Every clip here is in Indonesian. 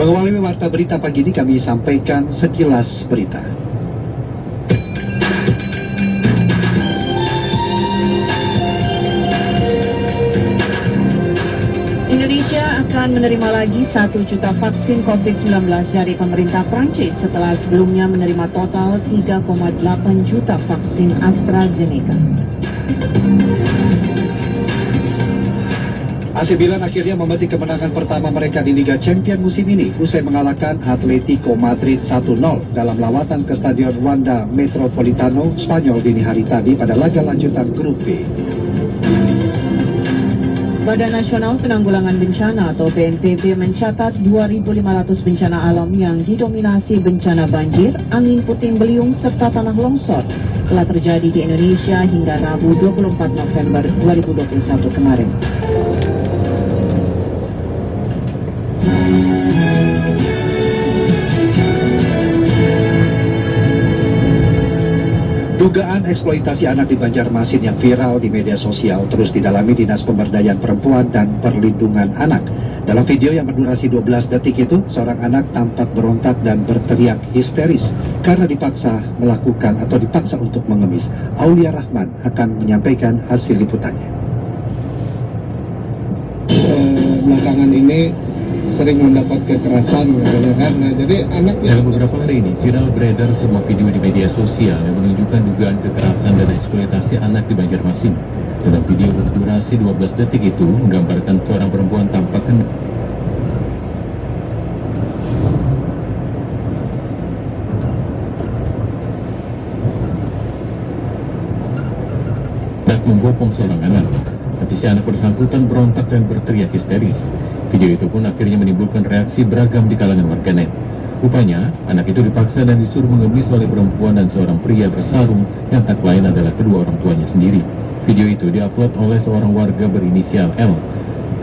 Mengawali warta berita pagi ini kami sampaikan sekilas berita. Indonesia akan menerima lagi 1 juta vaksin COVID-19 dari pemerintah Prancis setelah sebelumnya menerima total 3,8 juta vaksin AstraZeneca. AC Milan akhirnya memetik kemenangan pertama mereka di Liga Champions musim ini usai mengalahkan Atletico Madrid 1-0 dalam lawatan ke Stadion Wanda Metropolitano, Spanyol dini hari tadi pada laga lanjutan Grup B. Badan Nasional Penanggulangan Bencana atau BNPB mencatat 2.500 bencana alam yang didominasi bencana banjir, angin puting beliung, serta tanah longsor telah terjadi di Indonesia hingga Rabu 24 November 2021 kemarin. Dugaan eksploitasi anak di Banjarmasin yang viral di media sosial terus didalami Dinas Pemberdayaan Perempuan dan Perlindungan Anak. Dalam video yang berdurasi 12 detik itu, seorang anak tampak berontak dan berteriak histeris karena dipaksa melakukan atau dipaksa untuk mengemis. Aulia Rahman akan menyampaikan hasil liputannya. Belakangan ini sering mendapat kekerasan kan. Nah, jadi anak dalam beberapa hari ini viral beredar sebuah video di media sosial yang menunjukkan dugaan kekerasan dan eksploitasi anak di Banjarmasin. Dalam video berdurasi 12 detik itu menggambarkan seorang perempuan tampak membopong seorang anak. Tapi si anak bersangkutan berontak dan berteriak histeris. Video itu pun akhirnya menimbulkan reaksi beragam di kalangan warganet. Rupanya, anak itu dipaksa dan disuruh mengemis oleh perempuan dan seorang pria bersarung yang tak lain adalah kedua orang tuanya sendiri. Video itu diupload oleh seorang warga berinisial L.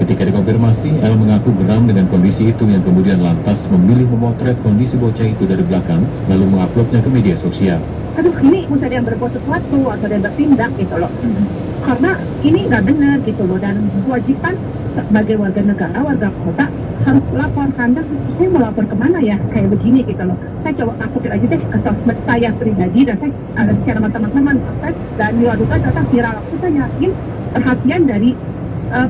Ketika dikonfirmasi, L mengaku geram dengan kondisi itu yang kemudian lantas memilih memotret kondisi bocah itu dari belakang lalu menguploadnya ke media sosial. Aduh, ini mesti ada yang berbuat sesuatu atau ada yang bertindak gitu loh. Karena ini nggak benar gitu loh, dan kewajiban sebagai warga negara, warga kota harus lapor. Anda saya mau lapor kemana ya kayak begini gitu loh. Saya coba masukin aja deh ke sosmed saya pribadi dan saya secara teman-teman dan diwadukan ternyata viral. Kita yakin perhatian dari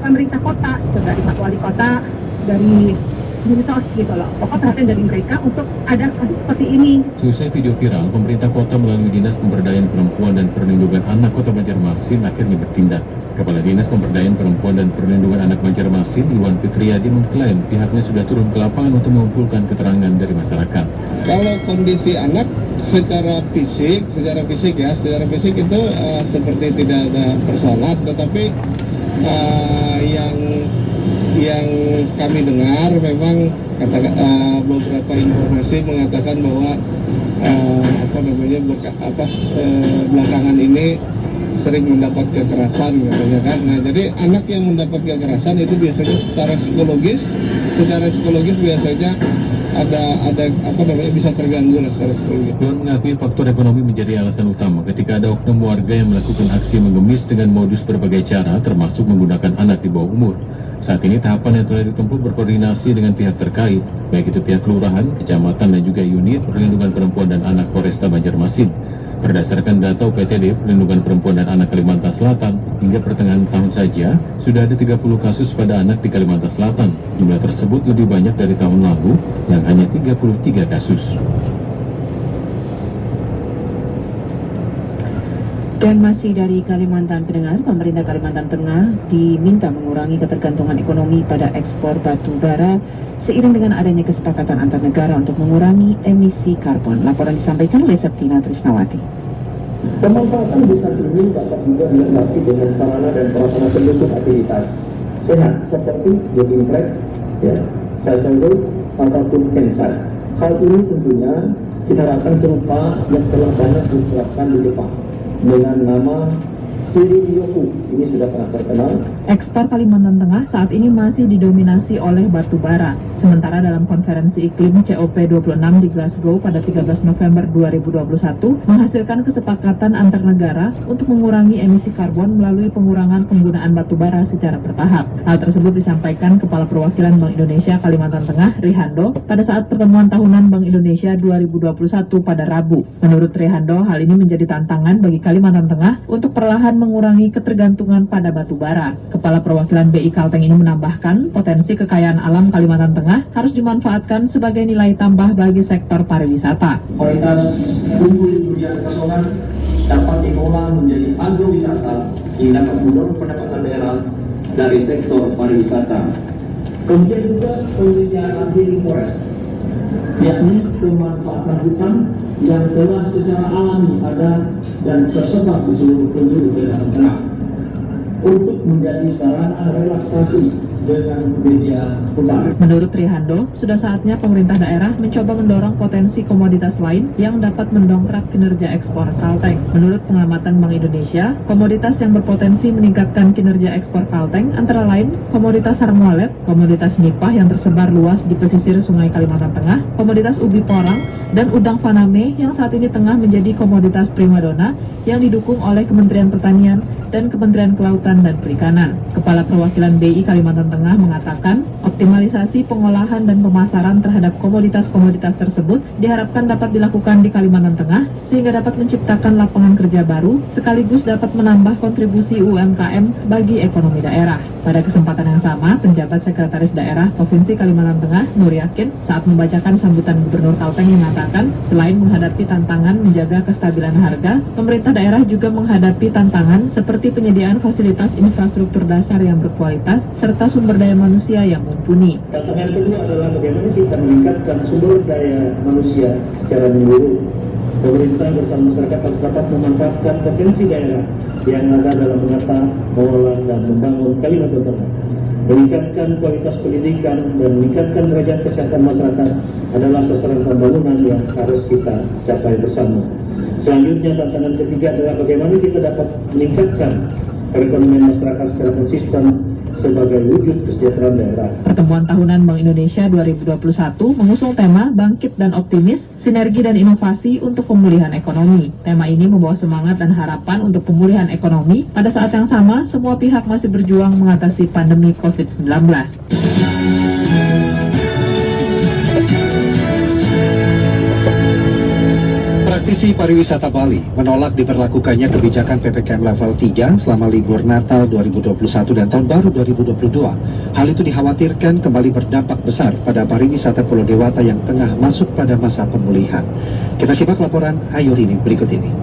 pemerintah kota, dari Pak Wali Kota, dari Dinsos gitu loh. Pokoknya perhatian dari mereka untuk ada kasus seperti ini. Selesai video viral, pemerintah kota melalui Dinas Pemberdayaan Perempuan dan Perlindungan Anak Kota Banjarmasin akhirnya bertindak. Kepala Dinas Pemberdayaan Perempuan dan Perlindungan Anak Banjarmasin, Iwan Fitriadi, mengklaim pihaknya sudah turun ke lapangan untuk mengumpulkan keterangan dari masyarakat. Kalau kondisi anak secara fisik itu seperti tidak ada persoalan, tetapi yang kami dengar memang beberapa informasi mengatakan bahwa belakangan ini sering mendapat kekerasan katanya kan. Nah, jadi anak yang mendapat kekerasan itu biasanya secara psikologis biasanya bisa terganggu secara psikologis. Iwan mengakui faktor ekonomi menjadi alasan utama ketika ada oknum warga yang melakukan aksi mengemis dengan modus berbagai cara termasuk menggunakan anak di bawah umur. Saat ini tahapan yang telah ditempuh berkoordinasi dengan pihak terkait, baik itu pihak kelurahan, kecamatan dan juga unit perlindungan perempuan dan anak Polresta Banjarmasin. Berdasarkan data UPTD Perlindungan Perempuan dan Anak Kalimantan Selatan, hingga pertengahan tahun saja, sudah ada 30 kasus pada anak di Kalimantan Selatan. Jumlah tersebut lebih banyak dari tahun lalu, yang hanya 33 kasus. Dan masih dari Kalimantan pendengar, pemerintah Kalimantan Tengah diminta mengurangi ketergantungan ekonomi pada ekspor batu bara seiring dengan adanya kesepakatan antar negara untuk mengurangi emisi karbon. Laporan disampaikan oleh Septina Trisnawati. Pemanfaatan bintang ini dapat juga dilengkapi dengan sarana dan prasarana pendukung aktivitas sehat seperti jogging track, cycle route, ataupun campsite. Hal ini tentunya kita harapkan serupa yang telah banyak diterapkan di Jepang dengan nama Shiryu-yoku. Ini sudah pernah terkenal Ekspor Kalimantan Tengah saat ini masih didominasi oleh batu bara. Sementara dalam konferensi iklim COP26 di Glasgow pada 13 November 2021 menghasilkan kesepakatan antar negara untuk mengurangi emisi karbon melalui pengurangan penggunaan batu bara secara bertahap. Hal tersebut disampaikan Kepala Perwakilan Bank Indonesia Kalimantan Tengah, Rihando, pada saat pertemuan tahunan Bank Indonesia 2021 pada Rabu. Menurut Rihando, hal ini menjadi tantangan bagi Kalimantan Tengah untuk perlahan mengurangi ketergantungan pada batu bara. Kepala Perwakilan BI Kalteng ini menambahkan, potensi kekayaan alam Kalimantan Tengah harus dimanfaatkan sebagai nilai tambah bagi sektor pariwisata. Kualitas bumbu durian pesona dapat diolah menjadi agrowisata yang dapat mendorong pendapatan daerah dari sektor pariwisata. Kemudian juga penelitian agrifores, yakni pemanfaatan hutan yang telah secara alami ada dan tersebar di seluruh penjuru Kalimantan Tengah untuk menjadi sarana relaksasi dengan media hutan. Menurut Rihando, sudah saatnya pemerintah daerah mencoba mendorong potensi komoditas lain yang dapat mendongkrak kinerja ekspor Kalteng. Menurut pengamatan Bank Indonesia, komoditas yang berpotensi meningkatkan kinerja ekspor Kalteng antara lain komoditas sarang walet, komoditas nipah yang tersebar luas di pesisir Sungai Kalimantan Tengah, komoditas ubi porang, dan udang faname yang saat ini tengah menjadi komoditas primadona yang didukung oleh Kementerian Pertanian dan Kementerian Kelautan dan Perikanan. Kepala Perwakilan BI Kalimantan Tengah mengatakan, optimalisasi pengolahan dan pemasaran terhadap komoditas-komoditas tersebut diharapkan dapat dilakukan di Kalimantan Tengah sehingga dapat menciptakan lapangan kerja baru sekaligus dapat menambah kontribusi UMKM bagi ekonomi daerah. Pada kesempatan yang sama, penjabat Sekretaris Daerah Provinsi Kalimantan Tengah, Nur Yakin, saat membacakan sambutan Gubernur Kalteng mengatakan, selain menghadapi tantangan menjaga kestabilan harga, pemerintah daerah juga menghadapi tantangan seperti penyediaan fasilitas infrastruktur dasar yang berkualitas serta sumber daya manusia yang mumpuni. Tantangan kedua adalah bagaimana kita meningkatkan sumber daya manusia secara menyeluruh. Pemerintah bersama masyarakat harus dapat memanfaatkan potensi daerah yang ada dalam menata, mengelola, dan membangun Kalimantan Tengah. Meningkatkan kualitas pendidikan dan meningkatkan derajat kesehatan masyarakat adalah sasaran pembangunan yang harus kita capai bersama. Selanjutnya, tantangan ketiga adalah bagaimana kita dapat meningkatkan perekonomian masyarakat secara konsisten sebagai wujud kesejahteraan daerah. Pertemuan tahunan Bank Indonesia 2021 mengusung tema Bangkit dan Optimis, Sinergi dan Inovasi untuk Pemulihan Ekonomi. Tema ini membawa semangat dan harapan untuk pemulihan ekonomi. Pada saat yang sama, semua pihak masih berjuang mengatasi pandemi COVID-19. Praktisi pariwisata Bali menolak diberlakukannya kebijakan PPKM level 3 selama libur Natal 2021 dan Tahun Baru 2022. Hal itu dikhawatirkan kembali berdampak besar pada pariwisata Pulau Dewata yang tengah masuk pada masa pemulihan. Kita simak laporan Ayurini berikut ini.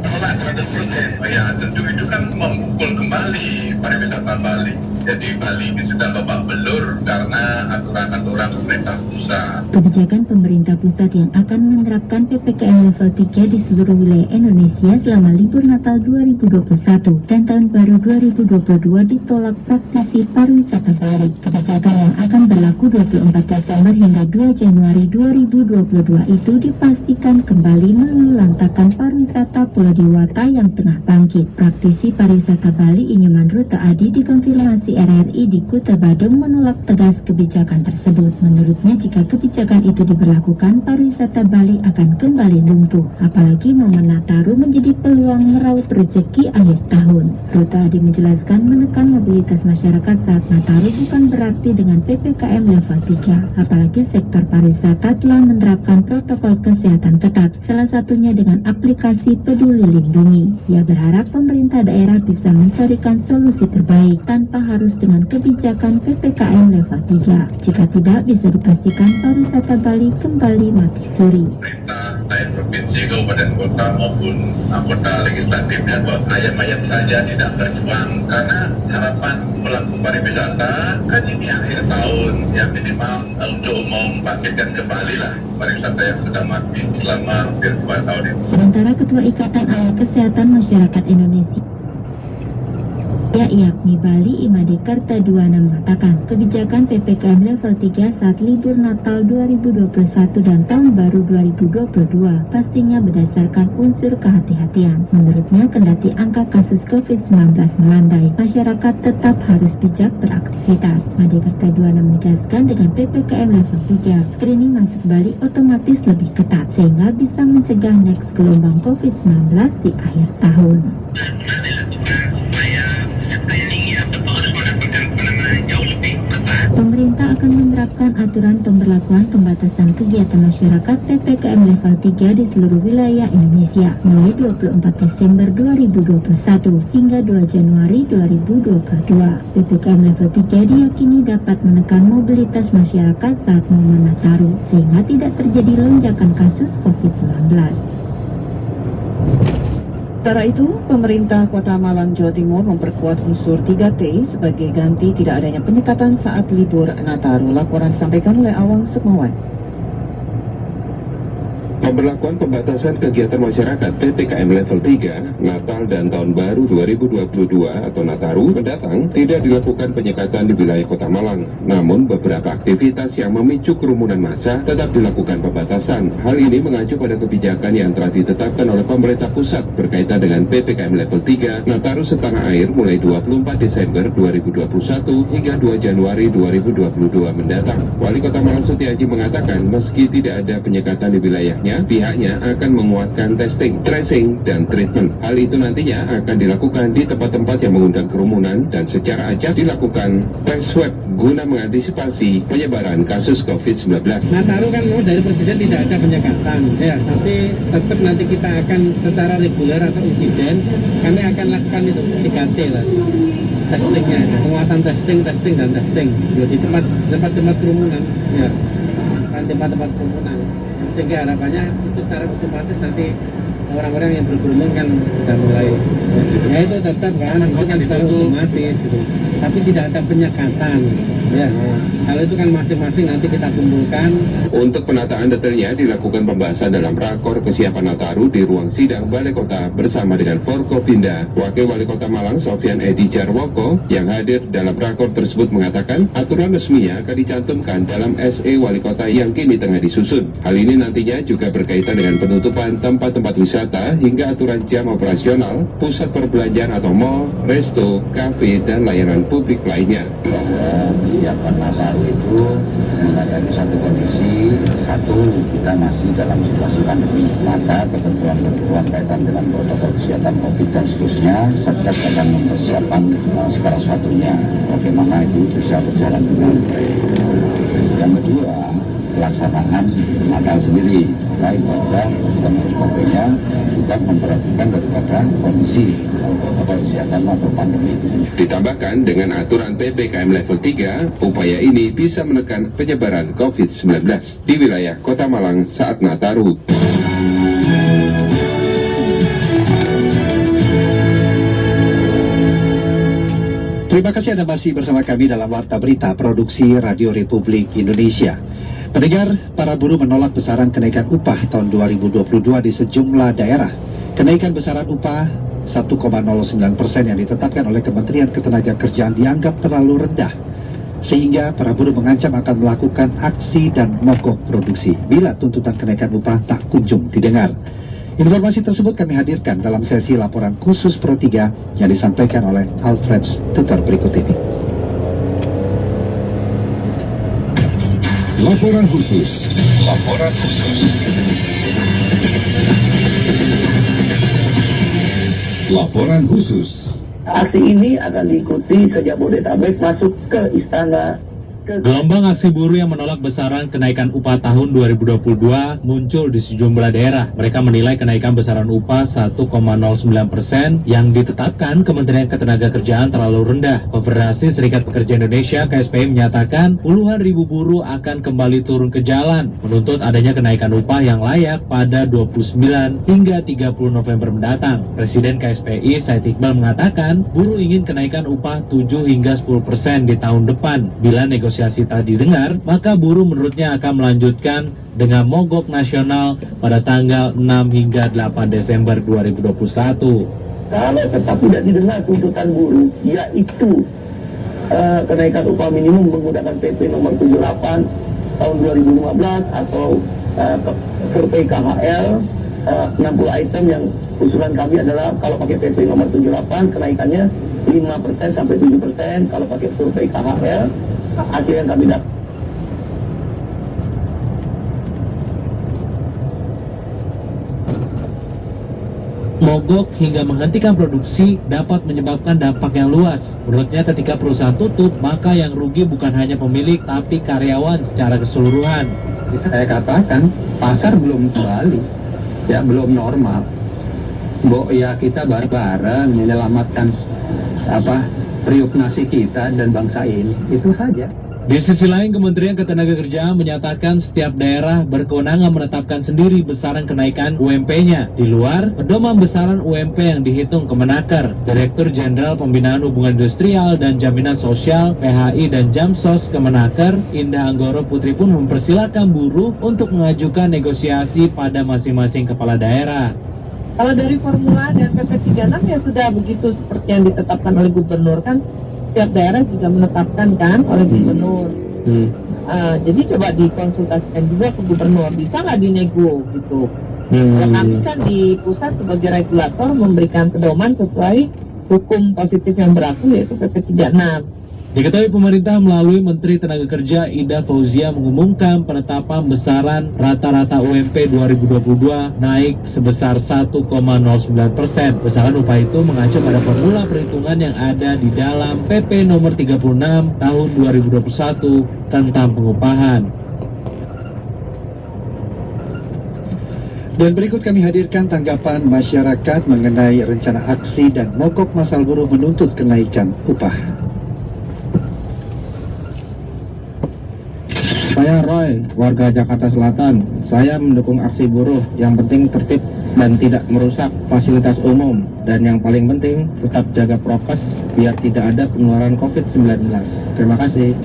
Menolak 100%, ya tentu itu kan memukul kembali pariwisata Bali. Jadi Bali ini sudah babak belur karena aturan-aturan pemerintah pusat. Kebijakan pemerintah pusat yang akan menerapkan PPKM level 3 di seluruh wilayah Indonesia selama libur Natal 2021 dan Tahun Baru 2022 ditolak praktisi pariwisata Bali. Kebijakan yang akan berlaku 24 Desember hingga 2 Januari 2022 itu dipastikan kembali melulantakan pariwisata Pulau Dewata yang tengah bangkit. Praktisi pariwisata Bali Inyoman Ruta Adi dikonfirmasi RRI di Kuta Badung menolak tegas kebijakan tersebut. Menurutnya, jika kebijakan itu diberlakukan, pariwisata Bali akan kembali lumpuh. Apalagi momen Nataru menjadi peluang meraup rezeki akhir tahun. Ruta Adi menjelaskan menekan mobilitas masyarakat saat Nataru bukan berarti dengan PPKM level 3. Apalagi sektor pariwisata telah menerapkan protokol kesehatan ketat, salah satunya dengan aplikasi Peduli Lindungi. Ia berharap pemerintah daerah bisa mencarikan solusi terbaik tanpa harus dengan kebijakan PPKM level 3. Jika tidak, bisa dipastikan pariwisata Bali kembali mati suri. Pemerintah, baik provinsi, kabupaten kota maupun anggota legislatifnya buat ayam-ayam saja tidak berjuang karena harapan pelaku pariwisata kan ini akhir tahun yang minimal untuk membangkitkan kembali lah pariwisata yang sudah mati selama hampir 2 tahun ini. Sementara Ketua Ikatan Ahli Kesehatan Masyarakat Indonesia yakni Bali Imade Kartaduana mengatakan kebijakan PPKM level 3 saat libur Natal 2021 dan Tahun Baru 2022 pastinya berdasarkan unsur kehati-hatian. Menurutnya, kendati angka kasus COVID-19 melandai, masyarakat tetap harus bijak beraktivitas. Imade Kartaduana menegaskan dengan PPKM level 3, screening masuk Bali otomatis lebih ketat sehingga bisa mencegah next gelombang COVID-19 di akhir tahun. Pemerintah akan menerapkan aturan pemberlakuan pembatasan kegiatan masyarakat PPKM level 3 di seluruh wilayah Indonesia mulai 24 Desember 2021 hingga 2 Januari 2022. PPKM level 3 diyakini dapat menekan mobilitas masyarakat saat momen Nataru sehingga tidak terjadi lonjakan kasus COVID-19. Sementara itu, pemerintah Kota Malang, Jawa Timur memperkuat unsur 3T sebagai ganti tidak adanya penyekatan saat libur Nataru. Laporan disampaikan oleh Awang Sukmawan. Pemberlakuan pembatasan kegiatan masyarakat PPKM level 3 Natal dan Tahun Baru 2022 atau Nataru mendatang tidak dilakukan penyekatan di wilayah Kota Malang. Namun beberapa aktivitas yang memicu kerumunan massa tetap dilakukan pembatasan. Hal ini mengacu pada kebijakan yang telah ditetapkan oleh pemerintah pusat berkaitan dengan PPKM level 3 Nataru setanah air mulai 24 Desember 2021 hingga 2 Januari 2022 mendatang. Wali Kota Malang Sutiaji mengatakan meski tidak ada penyekatan di wilayahnya, pihaknya akan menguatkan testing, tracing, dan treatment. Hal itu nantinya akan dilakukan di tempat-tempat yang mengundang kerumunan dan secara acak dilakukan tes swab guna mengantisipasi penyebaran kasus COVID-19. Nataru kan mau dari Presiden tidak ada penyekatan, ya, tapi tetap nanti kita akan secara reguler atau insiden, kami akan lakukan itu 3T lah. Testingnya, penguatan testing, dan testing di tempat-tempat kerumunan, ya, kan tempat-tempat kerumunan. Sehingga harapannya itu secara otomatis nanti orang-orang yang berkerumun kan sudah mulai, ya itu tetap kan secara otomatis gitu. Tapi tidak ada penyekatan, ya. Hal itu kan masing-masing nanti kita kumpulkan. Untuk penataan detailnya dilakukan pembahasan dalam rakor kesiapan Nataru di ruang sidang Balai Kota bersama dengan Forkopinda. Wakil Wali Kota Malang Sofyan Edi Jarwoko yang hadir dalam rakor tersebut mengatakan aturan resminya akan dicantumkan dalam SE Wali Kota yang kini tengah disusun. Hal ini nantinya juga berkaitan dengan penutupan tempat-tempat wisata hingga aturan jam operasional, pusat perbelanjaan atau mall, resto, kafe, dan layanan publik lainnya. Bahwa kesiapan Nataru itu menghadapi satu kondisi, satu kita masih dalam situasi pandemi, maka ketentuan-ketentuan kaitan dengan protokol kesehatan COVID dan seterusnya, Satgas akan mempersiapkan segala sesuatunya, bagaimana itu bisa berjalan dengan baik. Yang kedua, pelaksanaan Natal sendiri, baik program dan sebagainya juga memperhatikan daripada kondisi protokol kesehatan atau pandemi itu. Ditambahkan dengan aturan PPKM level 3, upaya ini bisa menekan penyebaran COVID-19 di wilayah Kota Malang saat Nataru. Terima kasih Anda masih bersama kami dalam Warta Berita Produksi Radio Republik Indonesia. Pendengar, para buruh menolak besaran kenaikan upah tahun 2022 di sejumlah daerah. Kenaikan besaran upah 1,09% yang ditetapkan oleh Kementerian Ketenagakerjaan dianggap terlalu rendah, sehingga para buruh mengancam akan melakukan aksi dan mogok produksi bila tuntutan kenaikan upah tak kunjung didengar. Informasi tersebut kami hadirkan dalam sesi laporan khusus Pro 3 yang disampaikan oleh Alfred Tutor berikut ini. Laporan khusus. Laporan khusus. Aksi ini akan diikuti se-Jabodetabek masuk ke Istana. Gelombang aksi buruh yang menolak besaran kenaikan upah tahun 2022 muncul di sejumlah daerah. Mereka menilai kenaikan besaran upah 1,09% yang ditetapkan Kementerian Ketenagakerjaan terlalu rendah. Konfederasi Serikat Pekerja Indonesia KSPI menyatakan puluhan ribu buruh akan kembali turun ke jalan menuntut adanya kenaikan upah yang layak pada 29 hingga 30 November mendatang. Presiden KSPI Said Iqbal mengatakan buruh ingin kenaikan upah 7 hingga 10% di tahun depan. Bila negosiasi tak didengar, maka buruh menurutnya akan melanjutkan dengan mogok nasional pada tanggal 6 hingga 8 Desember 2021. Kalau tetap tidak didengar tuntutan buruh, yaitu kenaikan upah minimum menggunakan PP nomor 78 tahun 2015 atau survei KHL 60 item yang usulan kami adalah kalau pakai PP nomor 78 kenaikannya 5% sampai 7%, kalau pakai survei KHL hasil yang kami dapat. Mogok hingga menghentikan produksi dapat menyebabkan dampak yang luas. Menurutnya ketika perusahaan tutup, maka yang rugi bukan hanya pemilik tapi karyawan secara keseluruhan. Saya katakan pasar belum kembali, ya belum normal. Ya kita bareng-bareng menyelamatkan periuk nasi kita dan bangsa ini, itu saja. Di sisi lain, Kementerian Ketenagakerjaan menyatakan setiap daerah berkewenangan menetapkan sendiri besaran kenaikan UMP-nya di luar pedoman besaran UMP yang dihitung Kemenaker. Direktur Jenderal Pembinaan Hubungan Industrial dan Jaminan Sosial PHI dan Jamsos Kemenaker, Indah Anggoro Putri pun mempersilahkan buruh untuk mengajukan negosiasi pada masing-masing kepala daerah. Kalau dari formula dan PP 36 ya sudah begitu seperti yang ditetapkan oleh gubernur kan. Setiap daerah juga menetapkan kan oleh gubernur. Jadi coba dikonsultasikan juga ke gubernur, bisa nggak dinego gitu. Ya kami kan di pusat sebagai regulator memberikan pedoman sesuai hukum positif yang berlaku yaitu PP 36. Diketahui pemerintah melalui Menteri Tenaga Ida Fauzia mengumumkan penetapan besaran rata-rata UMP 2022 naik sebesar 1,09%. Besaran upah itu mengacu pada formula perhitungan yang ada di dalam PP nomor 36 tahun 2021 tentang pengupahan. Dan berikut kami hadirkan tanggapan masyarakat mengenai rencana aksi dan mogok masal buruh menuntut kenaikan upah. Saya Roy, warga Jakarta Selatan. Saya mendukung aksi buruh, yang penting tertib dan tidak merusak fasilitas umum. Dan yang paling penting, tetap jaga prokes biar tidak ada penularan COVID-19. Terima kasih.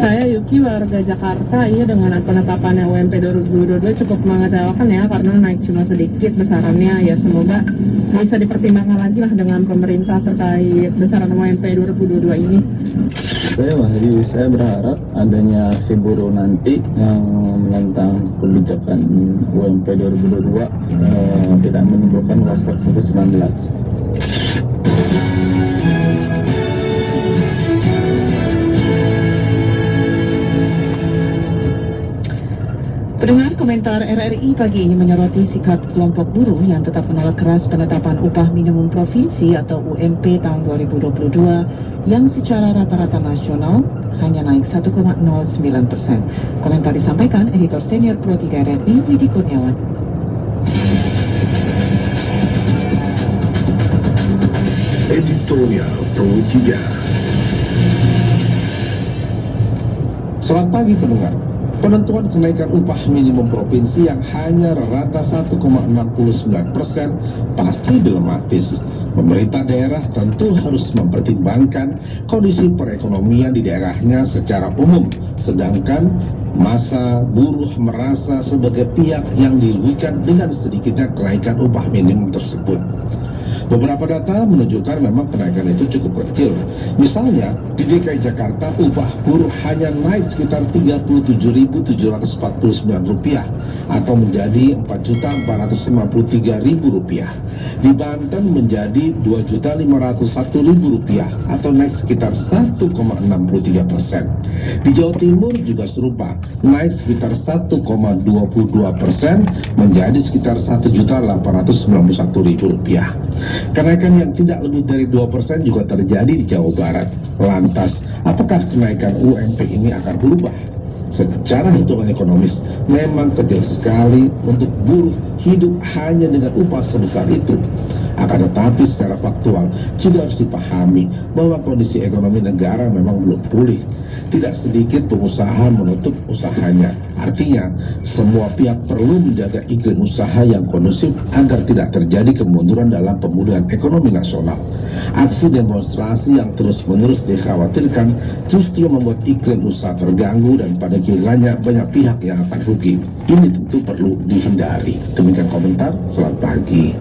Saya Yuki, warga Jakarta. Iya, dengan penetapannya UMP 2022 cukup mengecewakan ya, karena naik cuma sedikit besarannya. Ya semoga bisa dipertimbangkan lagi lah dengan pemerintah terkait besaran UMP 2022 ini. Saya Wahyu, saya berharap adanya aksi buruh nanti yang menentang kebijakan UMP 2022 tidak menimbulkan kluster COVID-19. Pendengar, komentar RRI pagi ini menyoroti sikap kelompok buruh yang tetap menolak keras penetapan upah minimum provinsi atau UMP tahun 2022 yang secara rata-rata nasional hanya naik 1,09%. Komentar disampaikan editor senior Pro 3 RRI Widi Kurniawan. Editorial Pro 3. Selamat pagi pendengar. Penentuan kenaikan upah minimum provinsi yang hanya rata 1,69% pasti dilematis. Pemerintah daerah tentu harus mempertimbangkan kondisi perekonomian di daerahnya secara umum, sedangkan massa buruh merasa sebagai pihak yang dirugikan dengan sedikitnya kenaikan upah minimum tersebut. Beberapa data menunjukkan memang kenaikan itu cukup kecil. Misalnya, di DKI Jakarta upah buruh hanya naik sekitar Rp37.749 atau menjadi Rp4.453.000. Di Banten menjadi Rp2.501.000 atau naik sekitar 1,63%. Di Jawa Timur juga serupa, naik sekitar 1,22% menjadi sekitar Rp1.891.000. Kenaikan yang tidak lebih dari 2% juga terjadi di Jawa Barat. Lantas, apakah kenaikan UMP ini akan berubah? Secara hitungan ekonomis, memang kecil sekali untuk buruh hidup hanya dengan upah sebesar itu. Akan tetapi secara faktual juga harus dipahami bahwa kondisi ekonomi negara memang belum pulih. Tidak sedikit pengusaha menutup usahanya. Artinya, semua pihak perlu menjaga iklim usaha yang kondusif agar tidak terjadi kemunduran dalam pemulihan ekonomi nasional. Aksi demonstrasi yang terus-menerus dikhawatirkan justru membuat iklim usaha terganggu dan pada gilirannya banyak pihak yang akan rugi. Ini tentu perlu dihindari. Demikian komentar, selamat pagi.